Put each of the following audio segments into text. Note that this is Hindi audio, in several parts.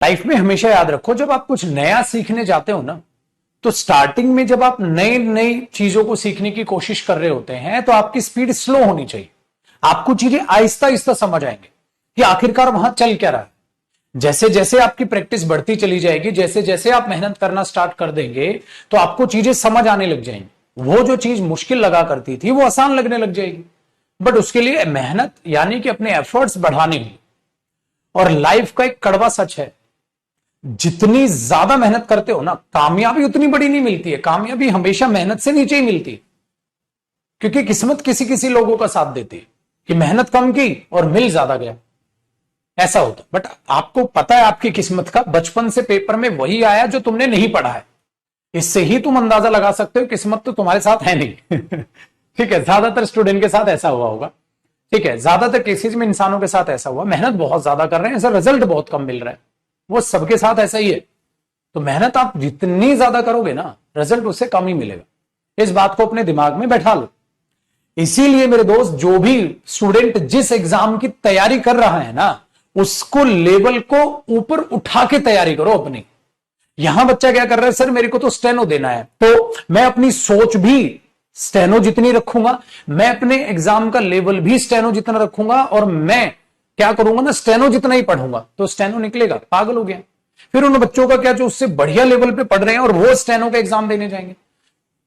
लाइफ में हमेशा याद रखो, जब आप कुछ नया सीखने जाते हो ना, तो स्टार्टिंग में जब आप नई नई चीजों को सीखने की कोशिश कर रहे होते हैं तो आपकी स्पीड स्लो होनी चाहिए। आपको चीजें आहिस्ता आहिस्ता समझ आएंगे कि आखिरकार वहां चल क्या रहा है। जैसे जैसे आपकी प्रैक्टिस बढ़ती चली जाएगी, जैसे जैसे आप मेहनत करना स्टार्ट कर देंगे, तो आपको चीजें समझ आने लग जाएंगी। वो जो चीज मुश्किल लगा करती थी वो आसान लगने लग जाएगी। बट उसके लिए मेहनत यानी कि अपने एफर्ट्स बढ़ाने की। और लाइफ का एक कड़वा सच है, जितनी ज्यादा मेहनत करते हो ना, कामयाबी उतनी बड़ी नहीं मिलती है। कामयाबी हमेशा मेहनत से नीचे ही मिलती है, क्योंकि किस्मत किसी किसी लोगों का साथ देती है कि मेहनत कम की और मिल ज्यादा गया, ऐसा होता। बट आपको पता है आपकी किस्मत का, बचपन से पेपर में वही आया जो तुमने नहीं पढ़ा है। इससे ही तुम अंदाजा लगा सकते हो किस्मत तो तुम्हारे साथ है नहीं। ठीक है, ज्यादातर स्टूडेंट के साथ ऐसा हुआ होगा। ठीक है, ज्यादातर केसेस में इंसानों के साथ ऐसा हुआ, मेहनत बहुत ज्यादा कर रहे हैं, ऐसा रिजल्ट बहुत कम मिल रहा है। वो सबके साथ ऐसा ही है। तो मेहनत आप जितनी ज्यादा करोगे ना, रिजल्ट उससे कम ही मिलेगा। इस बात को अपने दिमाग में बैठा लो। इसीलिए मेरे दोस्त, जो भी स्टूडेंट जिस एग्जाम की तैयारी कर रहा है ना, उसको लेवल को ऊपर उठा के तैयारी करो अपनी। यहां बच्चा क्या कर रहा है, सर मेरे को तो स्टेनो देना है, तो मैं अपनी सोच भी स्टेनो जितनी रखूंगा, मैं अपने एग्जाम का लेवल भी स्टेनो जितना रखूंगा, और मैं क्या करूंगा ना, स्टेनो जितना ही पढ़ूंगा तो स्टेनो निकलेगा। पागल हो गया। फिर उन बच्चों का क्या जो उससे बढ़िया लेवल पे पढ़ रहे हैं और वो स्टेनो का एग्जाम देने जाएंगे।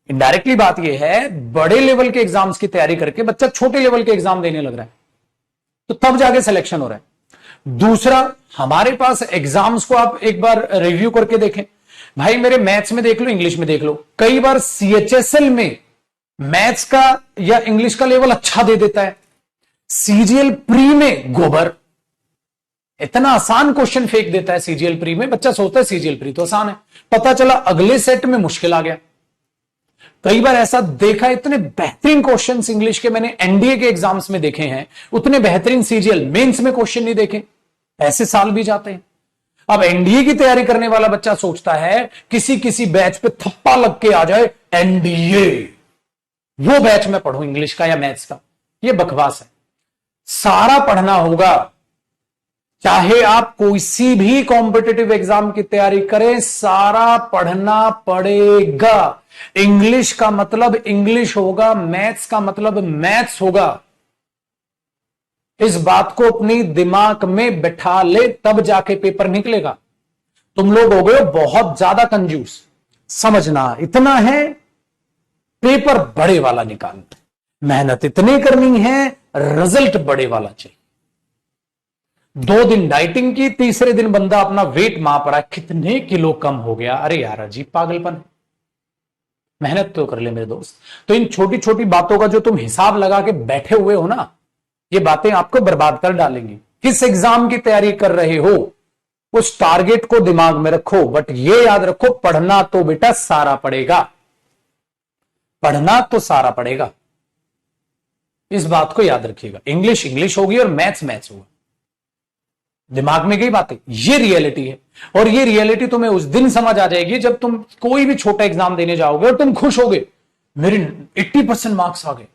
इनडायरेक्टली बात यह है, बड़े लेवल के एग्जाम्स की तैयारी करके बच्चा छोटे लेवल के एग्जाम देने लग रहा है, तो तब जाके सिलेक्शन हो रहा है। दूसरा, हमारे पास एग्जाम्स को आप एक बार रिव्यू करके देखें। भाई मेरे मैथ्स में देख लो, इंग्लिश में देख लो, कई बार सीएचएसएल में मैथ्स का या इंग्लिश का लेवल अच्छा दे देता है, सीजीएल प्री में गोबर। इतना आसान क्वेश्चन फेंक देता है सीजीएल प्री में, बच्चा सोचता है सीजीएल प्री तो आसान है, पता चला अगले सेट में मुश्किल आ गया। कई बार ऐसा देखा, इतने बेहतरीन क्वेश्चंस इंग्लिश के मैंने एनडीए के एग्जाम्स में देखे हैं, उतने बेहतरीन सीजीएल मेंस में क्वेश्चन नहीं देखे। ऐसे साल भी जाते हैं। अब एनडीए की तैयारी करने वाला बच्चा सोचता है किसी किसी बैच पे थप्पा लग के आ जाए, एनडीए वो बैच में पढ़ूं इंग्लिश का या मैथ्स का। ये बकवास है। सारा पढ़ना होगा, चाहे आप कोई सी भी कॉम्पिटिटिव एग्जाम की तैयारी करें, सारा पढ़ना पड़ेगा। इंग्लिश का मतलब इंग्लिश होगा, मैथ्स का मतलब मैथ्स होगा। इस बात को अपनी दिमाग में बैठा ले, तब जाके पेपर निकलेगा। तुम लोग हो गए बहुत ज्यादा कंजूस। समझना इतना है, पेपर बड़े वाला निकालना, मेहनत इतनी करनी है, रिजल्ट बड़े वाला चाहिए। 2 दिन डाइटिंग की, तीसरे दिन बंदा अपना वेट माप रहा है, कितने किलो कम हो गया। अरे यार अजीब पागलपन। मेहनत तो कर ले मेरे दोस्त। तो इन छोटी छोटी बातों का जो तुम हिसाब लगा के बैठे हुए हो ना, ये बातें आपको बर्बाद कर डालेंगी। किस एग्जाम की तैयारी कर रहे हो, उस टारगेट को दिमाग में रखो, बट ये याद रखो, पढ़ना तो बेटा सारा पड़ेगा। पढ़ना तो सारा पड़ेगा, इस बात को याद रखिएगा। इंग्लिश इंग्लिश होगी और मैथ्स मैथ्स होगा। दिमाग में गई बातें, ये रियलिटी है। और ये रियलिटी तुम्हें उस दिन समझ आ जाएगी जब तुम कोई भी छोटा एग्जाम देने जाओगे और तुम खुश होगे, मेरे 80% मार्क्स आ गए,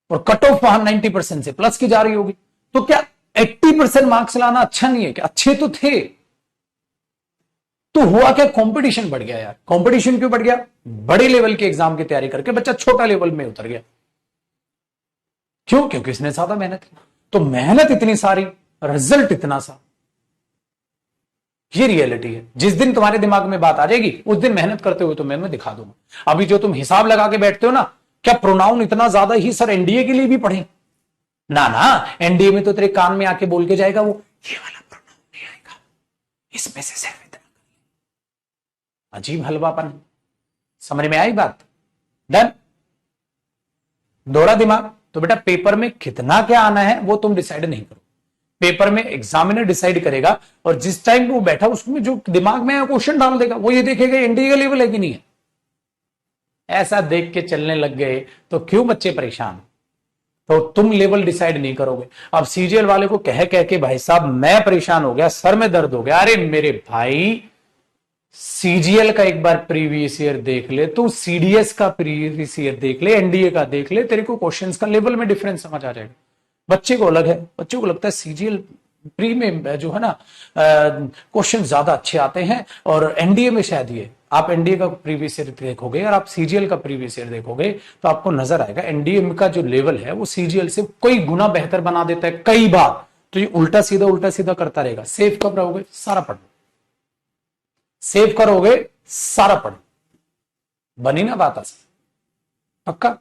और कट ऑफ वहां 90% से प्लस की जा रही होगी। तो क्या 80% मार्क्स लाना अच्छा नहीं है? क्या अच्छे तो थे। तो हुआ क्या, कंपटीशन बढ़ गया यार। कंपटीशन क्यों बढ़ गया? बड़े लेवल के एग्जाम की तैयारी करके बच्चा छोटा लेवल में उतर गया। क्यों? क्योंकि इसने ज्यादा मेहनत की। तो मेहनत इतनी सारी, रिजल्ट इतना सा। ये रियलिटी है। जिस दिन तुम्हारे दिमाग में बात आ जाएगी, उस दिन मेहनत करते हुए तो मैं दिखा दूंगा। अभी जो तुम हिसाब लगा के बैठते हो ना, क्या प्रोनाउन इतना ज्यादा ही सर एनडीए के लिए भी पढ़े? ना ना, एनडीए में तो तेरे कान में आके बोल के जाएगा, वो ये वाला प्रोनाउन नहीं आएगा, इसमें से सिर्फ इतना। अजीब हलवापन। समझ में आई बात? डन। दौड़ा दिमाग। तो बेटा पेपर में कितना क्या आना है वो तुम डिसाइड नहीं करो, पेपर में एग्जामिनर डिसाइड करेगा। और जिस टाइम वो बैठा उसमें जो दिमाग में क्वेश्चन डाल देगा, वो ये देखेगा एनडीए का लेवल है कि नहीं है। ऐसा देख के चलने लग गए तो क्यों बच्चे परेशान? तो तुम लेवल डिसाइड नहीं करोगे। अब सीजीएल वाले को कह कह के भाई साहब मैं परेशान हो गया, सर में दर्द हो गया। अरे मेरे भाई, सीजीएल का एक बार प्रीवियस ईयर देख ले, तू सीडीएस का प्रीवियस ईयर देख ले, एनडीए का देख ले, तेरे को क्वेश्चंस का लेवल में डिफरेंस समझ आ जाएगा। बच्चे को अलग है, बच्चे को लगता है सीजीएल प्री में जो है ना क्वेश्चन ज्यादा अच्छे आते हैं, और एनडीए में शायद ये आप एनडीए का प्रीवियस ईयर देखोगे और आप सीजीएल का प्रीवियस ईयर देखोगे तो आपको नजर आएगा एनडीए का जो लेवल है वो सीजीएल से कई गुना बेहतर बना देता है कई बार। तो ये उल्टा सीधा करता रहेगा। सेव कब रहोगे? सारा पढ़ो, सेव करोगे सारा पढ़ो, बनी ना बात आसान? पक्का?